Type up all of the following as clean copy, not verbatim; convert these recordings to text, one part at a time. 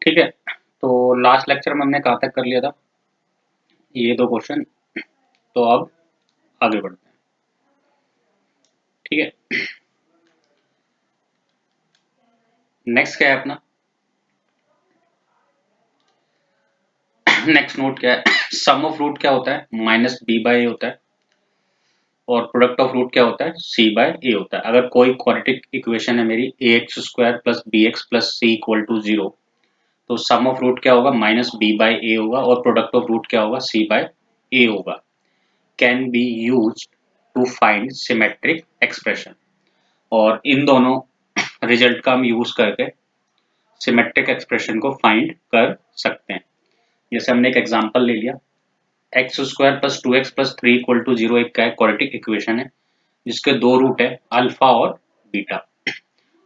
ठीक है, तो लास्ट लेक्चर में हमने कहाँ तक कर लिया था, ये दो क्वेश्चन। तो अब आगे बढ़ते हैं। ठीक है, नेक्स्ट क्या है अपना, नेक्स्ट नोट क्या है, सम ऑफ रूट क्या होता है, माइनस बी बाई ए होता है, और प्रोडक्ट ऑफ रूट क्या होता है, सी बाय ए होता है। अगर कोई क्वाड्रेटिक इक्वेशन है मेरी A X square plus B X plus C equal to zero, तो सम ऑफ रूट क्या होगा, माइनस बी बाई ए होगा, और प्रोडक्ट ऑफ रूट क्या होगा, सी बाय ए होगा। Can be use to find symmetric expression, और इन दोनों रिजल्ट का हम यूज करके सिमेट्रिक एक्सप्रेशन को फाइंड कर सकते हैं। जैसे हमने एक एग्जांपल ले लिया, x square plus two x plus three equal to zero, एक क्वाड्रेटिक इक्वेशन है जिसके दो रूट है अल्फा और बीटा।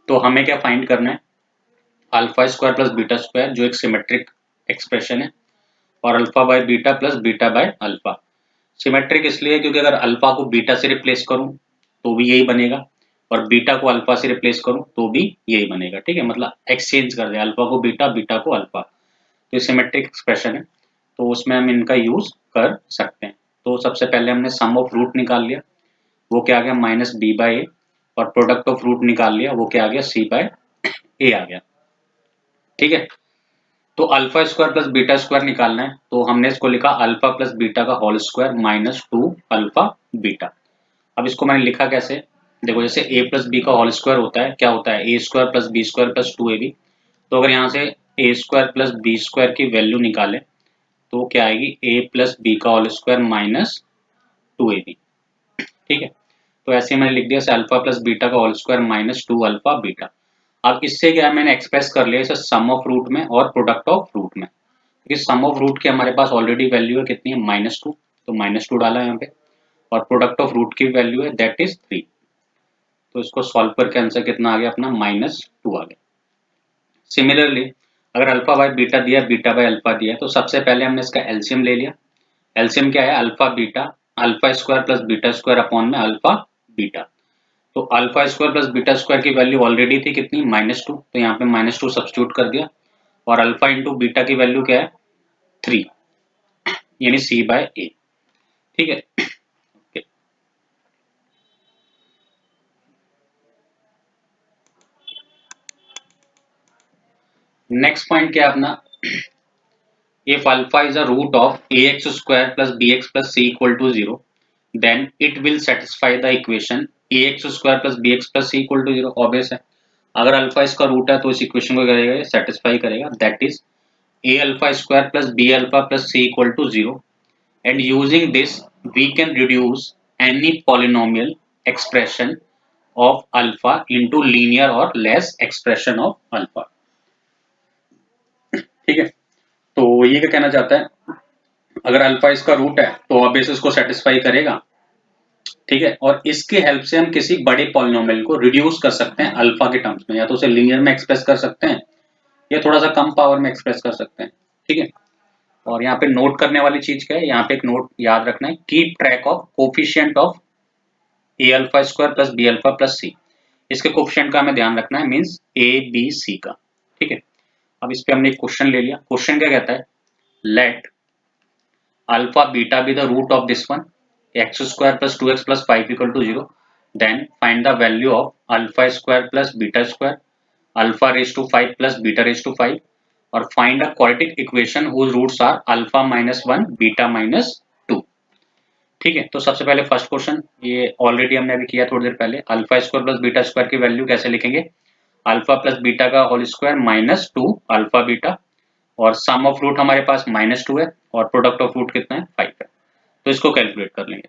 तो हमें क्या फाइंड करना है, alpha square plus beta square जो एक सिमेट्रिक एक्सप्रेशन है, और alpha by beta plus beta by alpha. Symmetric इसलिए क्योंकि अगर अल्फा को बीटा से रिप्लेस करूं तो भी यही बनेगा, और बीटा को अल्फा से रिप्लेस करूं तो भी यही बनेगा। ठीक है, मतलब एक्सचेंज कर दे, अल्फा को बीटा, बीटा को अल्फा। तो ये सिमेट्रिक एक्सप्रेशन है, तो उसमें हम इनका यूज कर सकते हैं। तो सबसे पहले हमने सम ऑफ रूट निकाल लिया, वो क्या आ गया, माइनस बी बाई ए, और प्रोडक्ट ऑफ रूट निकाल लिया, वो क्या आ गया, सी बाय ए आ गया। ठीक है, तो alpha square plus beta square निकालना है, तो हमने इसको लिखा अल्फा प्लस बीटा का whole square minus two alpha beta. अब इसको मैंने लिखा कैसे, देखो जैसे ए प्लस बी का होल स्क्वायर होता है, क्या होता है, A square plus B square plus two A B. तो अगर यहाँ से A square plus B square की वैल्यू निकाले तो क्या आएगी, ए प्लस बी का होल स्क्वायर माइनस टू ए बी। ठीक है, तो ऐसे मैंने लिख दिया अल्फा प्लस बीटा का whole square minus two alpha beta. अब इससे क्या है, मैंने एक्सप्रेस कर लिया इसे सम ऑफ रूट में और प्रोडक्ट ऑफ रूट में, क्योंकि सम ऑफ रूट की हमारे पास ऑलरेडी वैल्यू है, कितनी है, माइनस टू, तो माइनस टू डाला यहाँ पे, और प्रोडक्ट ऑफ रूट की वैल्यू है दैट इज थ्री। तो इसको सॉल्व करके आंसर कितना आ गया अपना, माइनस टू आ गया। सिमिलरली अगर अल्फा बाय बीटा दिया, बीटा बाय अल्फा दिया, तो सबसे पहले हमने इसका एलसीएम ले लिया। एलसीएम क्या है, alpha beta, alpha square plus beta square upon में अल्फा बीटा। तो alpha square plus beta square की वैल्यू ऑलरेडी थी कितनी, माइनस टू, तो यहाँ पे माइनस टू सब्सिट्यूट कर दिया, और अल्फा इंटू बीटा की वैल्यू क्या है, थ्री, यानी सी बाय ए। ठीक है, नेक्स्ट पॉइंट क्या है अपना, if alpha is a root of ax square plus bx plus c equal to 0, then it will satisfy the equation ax square plus bx plus c equal to 0। Obvious है, अगर alpha इसका root है तो इस equation को करेगा, satisfy करेगा, that is a alpha square plus b alpha plus c equal to 0, and using this we can reduce any polynomial expression of alpha into linear or less expression of alpha। ठीक है, तो ये क्या कहना चाहता है, अगर अल्फा इसका रूट है तो ऑब्वियस इसको सेटिस्फाई करेगा। ठीक है, और इसके हेल्प से हम किसी बड़े पॉलिनोमियल को रिड्यूस कर सकते हैं अल्फा के टर्म्स में, या तो उसे लीनियर में एक्सप्रेस कर सकते हैं या थोड़ा सा कम पावर में एक्सप्रेस कर सकते हैं। ठीक है, और यहाँ पे नोट करने वाली चीज क्या है, यहाँ पे एक नोट याद रखना है, keep track of coefficient of A alpha square plus B alpha plus C. इसके कोफिशिएंट का हमें ध्यान रखना है, मीन्स ए बी सी का। ठीक है, अब इस पे हमने एक क्वेश्चन ले लिया, क्वेश्चन क्या कहता है, late alpha beta be the root of this one, x square plus 2x plus 5 equal to 0, then find the value of alpha square plus beta square, alpha raised to 5 plus beta raised to 5, और find a quadratic equation whose roots are alpha minus 1 beta minus 2। ठीक है, तो सबसे पहले first question, ये already हमने अभी किया थोड़ी देर पहले, alpha square plus beta square की वैल्यू कैसे लिखेंगे, अल्फा प्लस बीटा का whole square minus two alpha beta, और सम ऑफ रूट हमारे पास माइनस टू है, और प्रोडक्ट ऑफ रूट कितना है, 5 है, तो इसको कैलकुलेट कर लेंगे।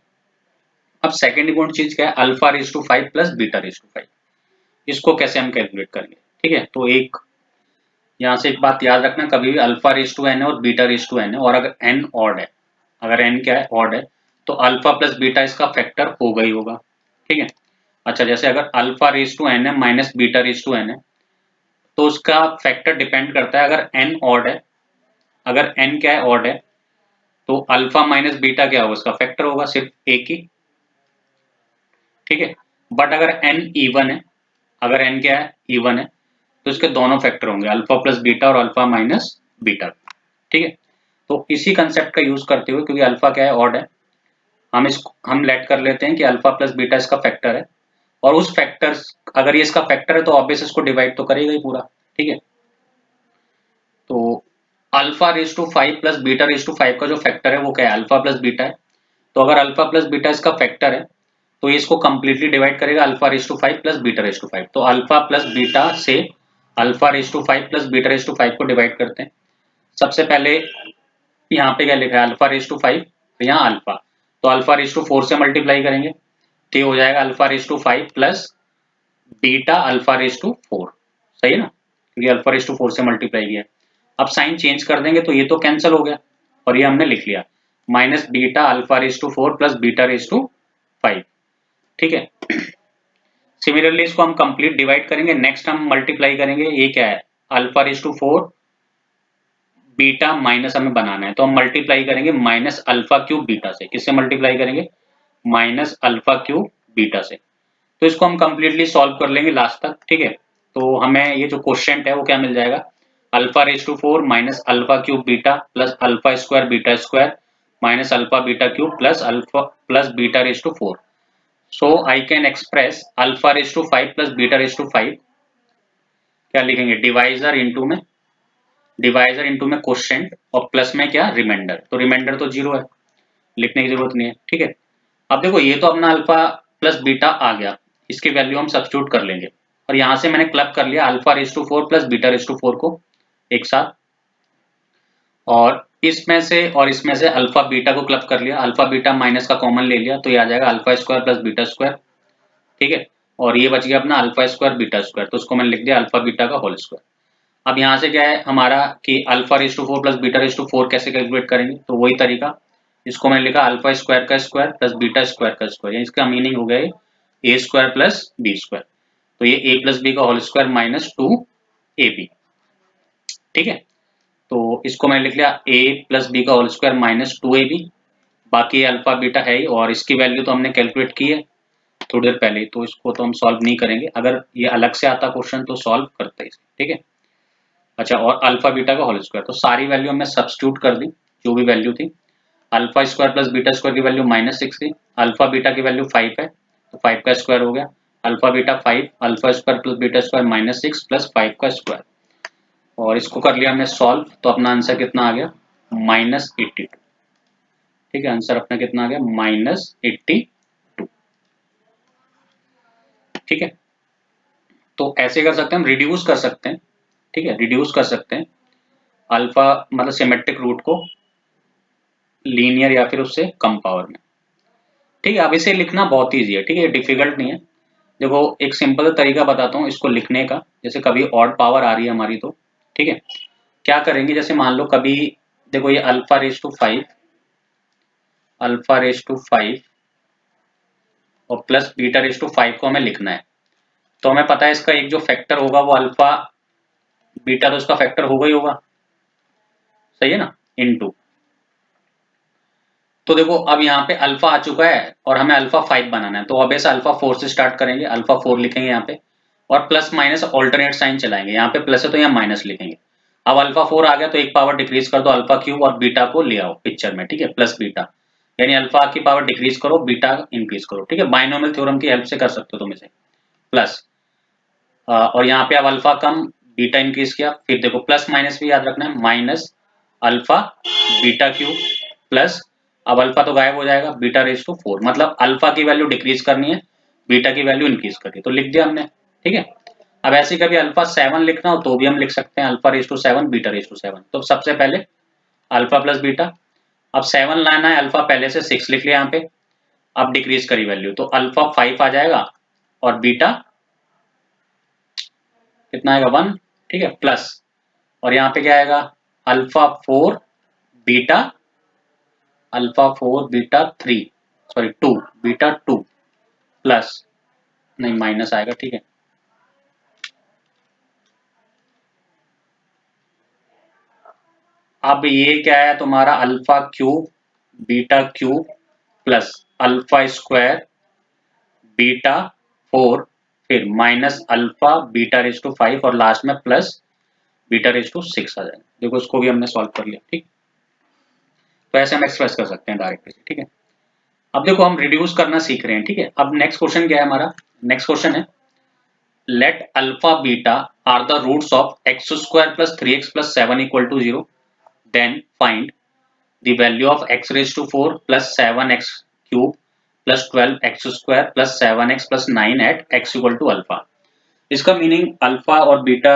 अब सेकेंड इंपॉर्टेंट चीज क्या है, alpha raise to 5 plus beta raise to 5, इसको कैसे हम कैलकुलेट करेंगे। ठीक है, तो एक यहाँ से एक बात याद रखना, कभी भी अल्फा रेज टू एन है और बीटा रेज टू एन है, और अगर एन ऑड है, अगर एन क्या है, ऑड है, तो अल्फा प्लस बीटा इसका फैक्टर होगा ही होगा। ठीक है, अच्छा जैसे अगर अल्फा रेज टू एन है minus beta raise to n है, तो उसका फैक्टर डिपेंड करता है, अगर एन ऑड है, अगर एन क्या है, ऑड है, तो अल्फा माइनस बीटा क्या होगा, उसका फैक्टर होगा सिर्फ एक ही। ठीक है, बट अगर एन इवन है, अगर एन क्या है, इवन है, तो इसके दोनों फैक्टर होंगे, अल्फा प्लस बीटा और अल्फा माइनस बीटा। ठीक है, तो इसी कंसेप्ट का यूज करते हुए, क्योंकि अल्फा क्या है, ऑड है, हम लेट कर लेते हैं कि अल्फा प्लस बीटा इसका फैक्टर है, और उस फैक्टर, अगर ये इसका फैक्टर है तो ऑब्वियस इसको डिवाइड तो करेगा ही पूरा। ठीक है, तो alpha raise to 5 plus beta raise to 5 का जो फैक्टर है वो क्या है, अल्फा प्लस बीटा है। तो अगर अल्फा प्लस बीटा इसका फैक्टर है तो ये इसको कंप्लीटली डिवाइड करेगा, alpha raise to 5 plus beta raise to 5। तो अल्फा प्लस बीटा से alpha raise to 5 plus beta raise to 5 को डिवाइड करते हैं। सबसे पहले यहाँ पे क्या लिखा है, अल्फा रेज टू 5, तो यहाँ अल्फा, तो अल्फा रेज टू 4 से मल्टीप्लाई करेंगे तो ये हो जाएगा alpha raise to 5 plus beta alpha raise to 4। सही है ना, क्योंकि अल्फा रेज टू 4 से मल्टीप्लाई किया। अब साइन चेंज कर देंगे तो ये तो कैंसिल हो गया, और ये हमने लिख लिया minus beta alpha raise to 4 plus beta raise to 5। ठीक है, सिमिलरली इसको हम कंप्लीट डिवाइड करेंगे, नेक्स्ट हम मल्टीप्लाई करेंगे, ये क्या है, alpha raise to 4 beta minus हमें बनाना है, तो हम मल्टीप्लाई करेंगे माइनस अल्फा क्यूब बीटा से। किससे मल्टीप्लाई करेंगे, माइनस अल्फा क्यूब बीटा से। तो इसको हम कंप्लीटली सॉल्व कर लेंगे लास्ट तक। ठीक है, तो हमें ये जो क्वेश्चन है वो क्या मिल जाएगा, alpha raise to 4 minus alpha cube beta plus alpha square beta square minus alpha beta cube plus alpha plus beta raise to 4। So I can express alpha raise to 5 plus beta raise to 5, क्या लिखेंगे, divisor into में, divisor into में question, और plus में क्या, reminder. तो reminder तो 0 है, लिखने की जरूरत नहीं है। ठीक है, अब देखो ये तो अपना अल्फा प्लस बीटा आ गया, इसकी वैल्यू हम सब्स्टिट्यूट कर लेंगे, और यहां से मैंने क्लब कर लिया alpha raise to 4 plus beta raise to 4 को एक साथ, और इसमें से और इसमें से अल्फा बीटा को क्लब कर लिया, अल्फा बीटा माइनस का कॉमन ले लिया, तो ये आ जाएगा alpha square plus beta square. ठीक है, और ये बच गया अपना अल्फा स्क्वायर बीटा स्क्वायर, तो उसको मैंने लिख दिया अल्फा बीटा का होल स्क्वायर। अब यहाँ से क्या है हमारा कि alpha raise to 4 plus beta raise to 4 कैसे कैलकुलेट करेंगे, तो वही तरीका, इसको मैंने लिखा अल्फा स्क्वायर का स्क्वायर प्लस बीटा स्क्वायर का स्क्वायर, इसका मीनिंग हो गया ए स्क्वायर प्लस बी स्क्वायर, तो ये ए प्लस बी का होल स्क्वायर माइनस 2ab। ठीक है, तो इसको मैंने लिख लिया a प्लस बी का होल स्क्वायर माइनस 2ab। बाकी अल्फा बीटा है ही, और इसकी वैल्यू तो हमने कैलकुलेट की है थोड़ी देर पहले, तो इसको तो हम सॉल्व नहीं करेंगे, अगर ये अलग से आता क्वेश्चन तो सॉल्व करते हैं। ठीक है, अच्छा, और अल्फा बीटा का होल स्क्वायर, तो सारी वैल्यू हमने सब्स्टिट्यूट कर दी जो भी वैल्यू थी। Alpha square plus beta square की वैल्यू -6 थी, अल्फा बीटा की वैल्यू 5 है, तो 5 का स्क्वायर हो गया, alpha beta 5, alpha square plus beta square -6 plus 5 का स्क्वायर, और इसको कर लिया हमने सॉल्व, तो अपना आंसर कितना आ गया, -82। ठीक है, आंसर अपना कितना आ गया, -82। ठीक है, तो ऐसे कर सकते हैं हम, रिड्यूस कर सकते हैं। ठीक है, रिड्यूस कर सकते हैं अल्फा मतलब सिमेट्रिक रूट को लीनियर या फिर उससे कम पावर में। ठीक है, अब इसे लिखना बहुत ईजी है। ठीक है, डिफिकल्ट नहीं है। देखो एक सिंपल तरीका बताता हूँ इसको लिखने का, जैसे कभी ऑड पावर आ रही है हमारी तो, ठीक है, क्या करेंगे, जैसे मान लो कभी, देखो ये alpha raise to 5, alpha raise to 5 और प्लस बीटा रेज टू 5 को हमें लिखना है, तो हमें पता है इसका एक जो फैक्टर होगा वो अल्फा बीटा, तो उसका फैक्टर होगा ही होगा, सही है ना, इनटू। तो देखो अब यहाँ पे अल्फा आ चुका है और हमें अल्फा 5 बनाना है, तो ऑब्वियस अल्फा 4 से स्टार्ट करेंगे, अल्फा 4 लिखेंगे यहाँ पे, और प्लस माइनस ऑल्टरनेट साइन चलाएंगे, यहाँ पे प्लस है तो यहाँ माइनस लिखेंगे। अब अल्फा 4 आ गया तो एक पावर डिक्रीज कर दो अल्फा क्यूब, और बीटा को ले आओ पिक्चर में। ठीक है, प्लस बीटा, यानी अल्फा की पावर डिक्रीज करो, बीटा इंक्रीज करो। ठीक है, बाइनोमियल थ्योरम की हेल्प से कर सकते हो तुम इसे, प्लस, और यहाँ पे अब अल्फा कम बीटा इंक्रीज किया, फिर देखो प्लस माइनस भी याद रखना है, minus alpha beta cube plus, अब अल्फा तो गायब हो जाएगा, बीटा रेज टू 4, मतलब अल्फा की वैल्यू डिक्रीज करनी है, बीटा की वैल्यू इंक्रीज करनी है, तो लिख दिया हमने। ठीक है, अब ऐसे कभी अल्फा 7 लिखना हो तो भी हम लिख सकते हैं, alpha raise to 7 beta raise to 7। तो सबसे पहले अल्फा प्लस बीटा, अब 7 लाना है, अल्फा पहले से 6 लिख लिया यहाँ पे, अब डिक्रीज करी वैल्यू, तो अल्फा 5 आ जाएगा और बीटा कितना आएगा 1। ठीक है, प्लस, और यहाँ पे क्या आएगा, alpha 4 beta, alpha 4 beta 3, sorry 2, beta 2 plus, नहीं माइनस आएगा। ठीक है, अब ये क्या है तुम्हारा, alpha cube beta cube plus alpha square beta 4 फिर minus alpha beta raise to 5 और लास्ट में प्लस बीटा रेज टू 6 आ जाएगा। देखो इसको भी हमने सॉल्व कर लिया। ठीक, तो ऐसे हम एक्सप्रेस कर सकते हैं डायरेक्टली। ठीक है, अब देखो हम रिड्यूस करना सीख रहे हैं। ठीक है, अब नेक्स्ट क्वेश्चन क्या है हमारा? नेक्स्ट क्वेश्चन है let alpha beta are the roots of x square plus 3x plus 7 equal to 0, then find the value of x raised to 4 plus 7x cube plus 12x square plus 7x plus 9 at x equal to alpha। इसका meaning alpha और beta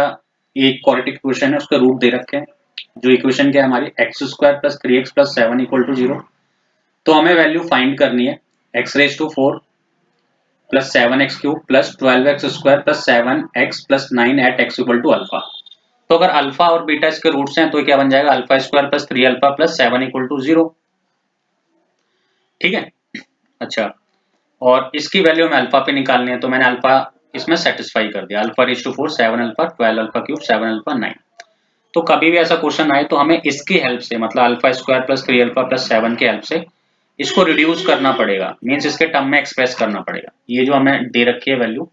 ये quadratic equation है, उसके root दे रखे हैं। जो equation क्या है हमारी x square plus 3x plus 7 equal to 0। तो हमें वैल्यू फाइंड करनी है x raise to 4 plus 7x cube plus 12x square plus 7x plus 9 at x equal to alpha. तो अगर अल्फा और बीटा इसके रूट्स हैं तो क्या बन जाएगा? Alpha square plus 3 alpha plus 7 equal to 0। ठीक है, अच्छा, और इसकी वैल्यू हमें अल्फा पे निकालनी है, तो मैंने अल्फा इसमें सेटिस्फाई कर दिया। Alpha raise to 4 7 alpha 12 alpha cube 7 alpha 9। तो कभी भी ऐसा क्वेश्चन आए तो हमें इसकी हेल्प से, मतलब alpha square plus 3 alpha plus 7 की हेल्प से इसको रिड्यूस करना पड़ेगा, मींस इसके टर्म में एक्सप्रेस करना पड़ेगा। ये जो हमें दे रखी है वैल्यू,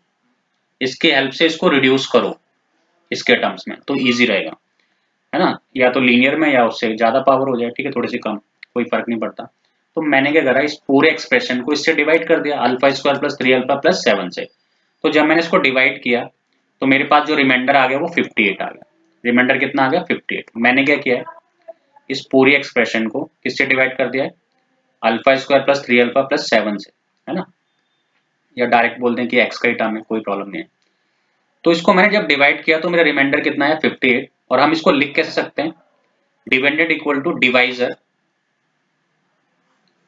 इसकी हेल्प से इसको रिड्यूस करो इसके टर्म्स में, तो इजी रहेगा, है ना? या तो लीनियर में या उससे ज्यादा पावर हो जाए, ठीक है, थोड़ी सी कम, कोई फर्क नहीं पड़ता। तो मैंने क्या करा, इस पूरे एक्सप्रेशन को इससे डिवाइड कर दिया, alpha square plus 3 alpha plus 7 से। तो जब मैंने इसको डिवाइड किया तो मेरे पास जो रिमाइंडर आ गया वो 58 आ गया। रिमाइंडर कितना आ गया? 58। मैंने क्या किया है, इस पूरी एक्सप्रेशन को किससे डिवाइड कर दिया है? Alpha square plus 3 alpha plus 7 से, है ना? या डायरेक्ट बोल दें कि एक्स का ही टर्म है, कोई प्रॉब्लम नहीं है। तो इसको मैंने जब डिवाइड किया तो मेरा रिमाइंडर कितना है? 58। और हम इसको लिख कैसे सकते हैं? Dependent equal to divisor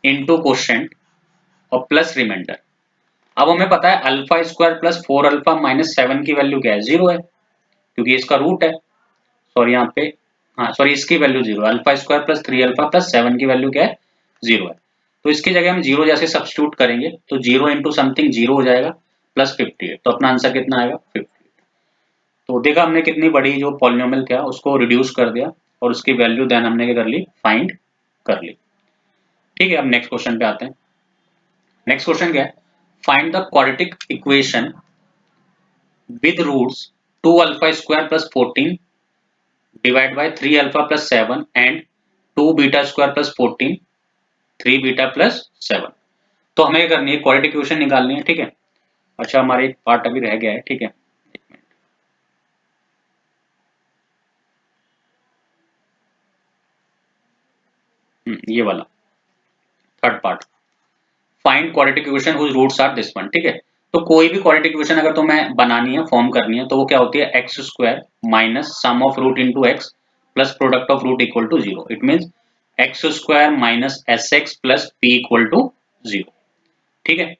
into quotient और प्लस रिमाइंडर। अब हमें पता है alpha square plus 4 alpha minus 7 की वैल्यू क्या है? 0 है, क्योंकि इसका रूट है। सॉरी यहाँ पे, हाँ सॉरी, इसकी वैल्यू 0 है। Alpha square plus 3 alpha plus 7 की वैल्यू क्या है? 0 है। तो इसकी जगह हम 0 जैसे सब्स्टिट्यूट करेंगे तो 0 इंटू समथिंग 0 हो जाएगा प्लस 58। तो अपना आंसर कितना आएगा? 50। तो देखा हमने कितनी बड़ी जो पॉलिनोमियल था उसको रिड्यूस कर दिया और उसकी वैल्यू देन हमने क्या कर ली? फाइंड कर ली। ठीक है, अब नेक्स्ट क्वेश्चन पे आते हैं। नेक्स्ट क्वेश्चन क्या है? Find the quadratic equation with roots 2 alpha square plus 14 divide by 3 alpha plus 7 and 2 beta square plus 14 3 beta plus 7। तो हमें क्या करनी है? क्वाड्रेटिक इक्वेशन निकालनी है। ठीक है, अच्छा हमारा एक पार्ट अभी रह गया है। ठीक है, ये वाला third part, find quadratic equation whose roots are this one. ठीक है, तो कोई भी क्वाड्रेटिक इक्वेशन अगर तुम्हें बनानी है, फॉर्म करनी है, तो वो क्या होती है? X square minus sum of root into x plus product of root equal to 0। It means x square minus S x plus P equal to 0। ठीक है,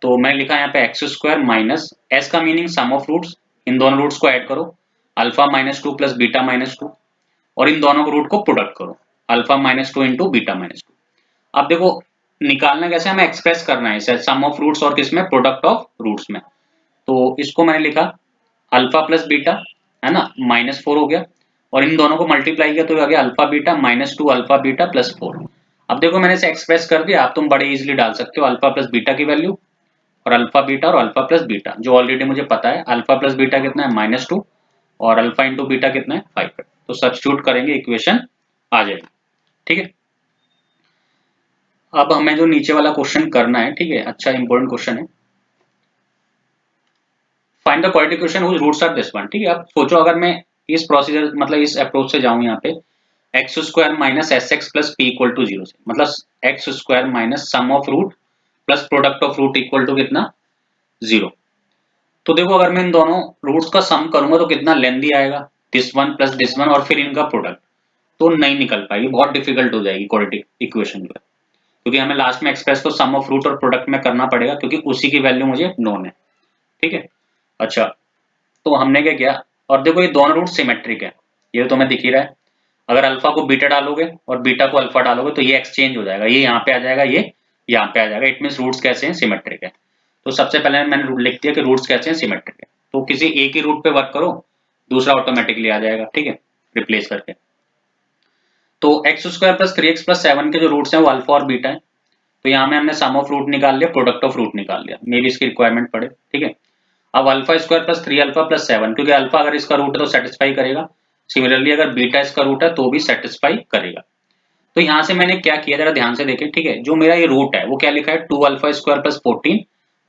तो मैं लिखा यहाँ पे एक्स स्क्वायर माइनस एस का मीनिंग सम ऑफ रूट्स, इन दोनों रूट्स को ऐड करो, अल्फा माइनस 2 प्लस बीटा माइनस 2, और इन दोनों को रूट को प्रोडक्ट करो, alpha minus 2 into beta minus 2। अब देखो निकालना कैसे, हमें एक्सप्रेस करना है इसे सम ऑफ रूट्स और किसमें? प्रोडक्ट ऑफ रूट्स में। तो इसको मैंने लिखा अल्फा प्लस बीटा, है ना, -4 हो गया, और इन दोनों को मल्टीप्लाई किया तो आ गया alpha beta -2 alpha beta plus 4। अब देखो मैंने इसे एक्सप्रेस कर दिया, आप तुम बड़े इजीली डाल सकते हो अल्फा प्लस बीटा की वैल्यू और अल्फा बीटा और अल्फा प्लस बीटा, जो ऑलरेडी मुझे पता है। अल्फा प्लस बीटा कितना है? -2, और अल्फा इंटू बीटा कितना है? 5 है। तो सब्स्टिट्यूट करेंगे, इक्वेशन आ जाएगी। ठीक है, अब हमें जो नीचे वाला क्वेश्चन करना है, ठीक है, अच्छा इंपॉर्टेंट क्वेश्चन है, find the quadratic equation whose roots are this one. ठीक है, अब सोचो अगर मैं इस प्रोसीजर, मतलब इस अप्रोच से जाऊं यहाँ पे, x square minus S x plus P equal to 0 से, मतलब x square minus sum of root plus product of root equal to कितना? 0। तो देखो अगर मैं इन दोनों रूट्स का सम करूंगा तो कितना लेंदी आएगा? This one plus this one और फिर इनका प्रोडक्ट, तो नहीं निकल पाएगी, बहुत डिफिकल्ट हो जाएगी क्वाड्रेटिक इक्वेशन जो है, क्योंकि हमें लास्ट में एक्सप्रेस तो सम ऑफ रूट और प्रोडक्ट में करना पड़ेगा, क्योंकि उसी की वैल्यू मुझे नोन है। ठीक है, अच्छा, तो हमने क्या किया, और देखो ये दोनों रूट सिमेट्रिक है, ये तो हमें दिख ही रहा है। अगर अल्फा को बीटा डालोगे और बीटा को अल्फा डालोगे तो ये एक्सचेंज हो जाएगा, ये यहाँ पे आ जाएगा, ये यहाँ पे आ जाएगा। इट मीन रूट्स कैसे हैं? सिमेट्रिक है। तो सबसे पहले मैंने रूट लिख दिया कि रूट्स कैसे हैं? सिमेट्रिक है। तो किसी एक ही रूट पे वर्क करो, दूसरा ऑटोमेटिकली आ जाएगा। ठीक है, रिप्लेस करके। तो x square plus 3x plus 7 के जो रूट्स हैं वो अल्फा और बीटा है। तो यहाँ में हमने सम ऑफ रूट निकाल लिया, प्रोडक्ट ऑफ रूट निकाल लिया, मे भी इसकी रिक्वायरमेंट पड़े। ठीक है, अब alpha square plus 3 alpha plus 7, क्योंकि अल्फा अगर इसका रूट है तो सेटिस्फाई करेगा, सिमिलरली अगर बीटा इसका रूट है तो भी सेटिस्फाई करेगा। तो यहां से मैंने क्या किया, जरा ध्यान से देखें, ठीक है। जो मेरा ये रूट है वो क्या लिखा है, 2 अल्फा स्क्वायर प्लस 14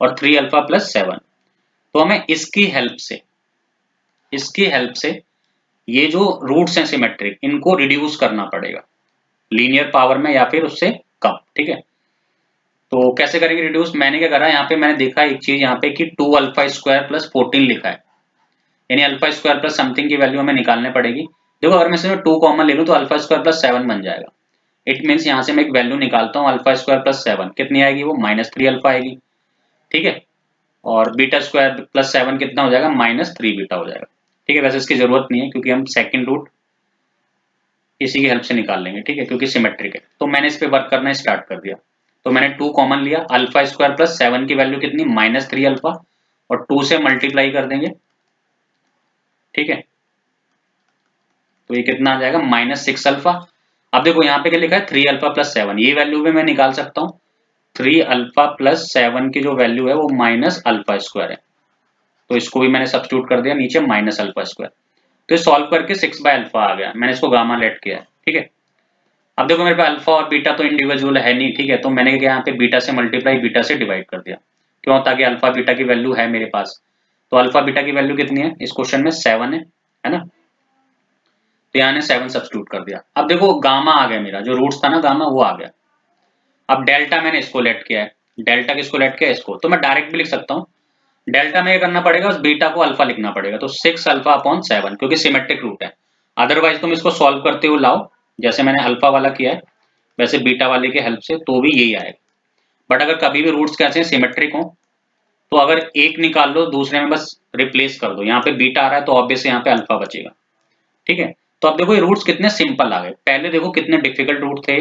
और 3 अल्फा प्लस 7। तो हमें इसकी हेल्प से ये जो रूट्स हैं सिमेट्रिक, इनको रिड्यूस करना पड़ेगा लीनियर पावर में या फिर उससे कम, ठीक है। तो कैसे करेंगे रिड्यूस, मैंने क्या करा, यहाँ पे मैंने देखा एक चीज यहाँ पे कि 2 अल्फा स्क्वायर प्लस 14 लिखा है, यानी अल्फा स्क्वायर प्लस समथिंग की वैल्यू हमें निकालने पड़ेगी। देखो अगर मैं इसमें 2 कॉमन ले लूं तो अल्फा स्क्वायर प्लस 7 बन जाएगा। इट मीन्स यहाँ से मैं एक वैल्यू निकालता हूँ अल्फा स्क्वायर प्लस 7 कितनी आएगी, वो -3 अल्फा आएगी, ठीक है। और बीटा स्क्वायर प्लस 7 कितना हो जाएगा, -3 बीटा हो जाएगा, ठीक है। वैसे इसकी जरूरत नहीं है क्योंकि हम सेकंड रूट इसी की हेल्प से निकाल लेंगे, ठीक है, क्योंकि सिमेट्रिक है। तो मैंने इस पे वर्क करना स्टार्ट कर दिया। तो मैंने 2 कॉमन लिया, अल्फा स्क्वायर प्लस 7 की वैल्यू कितनी, -3 अल्फा, और 2 से मल्टीप्लाई कर देंगे, ठीक है। तो ये कितना आ जाएगा, -6 अल्फा। अब देखो यहाँ पे क्या लिखा है, 3 अल्फा प्लस 7, ये वैल्यू भी मैं निकाल सकता हूँ। 3 अल्फा प्लस 7 की जो वैल्यू है वो माइनस अल्फा स्क्वायर है, तो इसको भी मैंने सब्स्टिट्यूट कर दिया नीचे माइनस अल्फा स्क्वायर। तो ये सॉल्व करके 6 बाय अल्फा आ गया, मैंने इसको गामा लेट किया है, ठीक है। अब देखो मेरे पे अल्फा और बीटा तो इंडिविजुअल है नहीं, ठीक है, तो मैंने क्या यहाँ पे बीटा से मल्टीप्लाई बीटा से डिवाइड कर दिया, क्यों, ताकि अल्फा बीटा की वैल्यू है मेरे पास। तो अल्फा बीटा की वैल्यू कितनी है इस क्वेश्चन में, 7 है ना। तो यहाँ ने 7 सब्स्टिट्यूट कर दिया। अब देखो गामा आ गया, मेरा जो रूट्स था ना गामा वो आ गया। अब डेल्टा मैंने इसको लेट किया है, डेल्टा किसको लेट किया है, इसको। तो मैं डायरेक्ट भी लिख सकता हूँ, डेल्टा में ये करना पड़ेगा, उस बीटा को अल्फा लिखना पड़ेगा, तो 6 अल्फा अपॉन 7, क्योंकि सिमेट्रिक रूट है। अदरवाइज तुम इसको सॉल्व करते हुए लाओ, जैसे मैंने अल्फा वाला किया है वैसे बीटा वाले की हेल्प से, तो भी यही आएगा। बट अगर कभी भी रूट्स कैसे सिमेट्रिक हो तो अगर एक निकाल लो दूसरे में बस रिप्लेस कर दो, यहाँ पे बीटा आ रहा है तो ऑब्वियसली यहाँ पे अल्फा बचेगा, ठीक है। तो अब देखो ये रूट्स कितने सिंपल आ गए, पहले देखो कितने डिफिकल्ट रूट थे,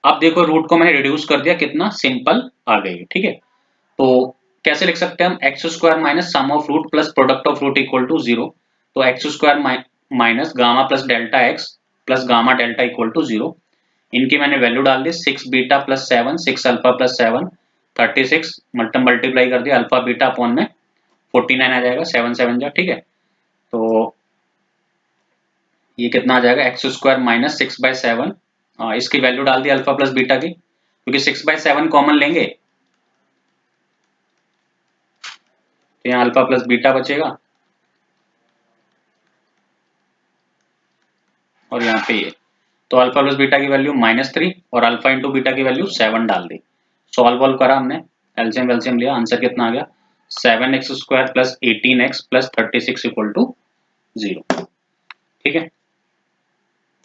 अब देखो रूट को मैंने रिड्यूस कर दिया, कितना सिंपल आ गई, ठीक है। तो कैसे लिख सकते हैं हम, x square minus sum of root plus product of root equal to 0। तो x square minus gamma plus delta x plus gamma delta equal to 0। इनकी मैंने वैल्यू डाल दी, 6 beta plus 7, 6 alpha plus 7, 36 multiply कर दिया, अल्फा बीटा अपॉन में 49 आ जाएगा, 7 7 जा, ठीक है। तो ये कितना आ जाएगा, एक्स स्क्वायर माइनस 6/7, इसकी वैल्यू डाल दी अल्फा प्लस बीटा की, क्योंकि 6/7 कॉमन लेंगे तो यहाँ अल्फा प्लस बीटा बचेगा, और यहाँ पे ये, तो अल्फा प्लस बीटा की वैल्यू -3 और अल्फा इंटू बीटा की वैल्यू 7 डाल दी। सॉल्व वॉल्व करा हमने, एलसीएम वेलसीएम लिया, आंसर कितना आ गया, 7x square plus 18x plus 36 equal to 0, ठीक है।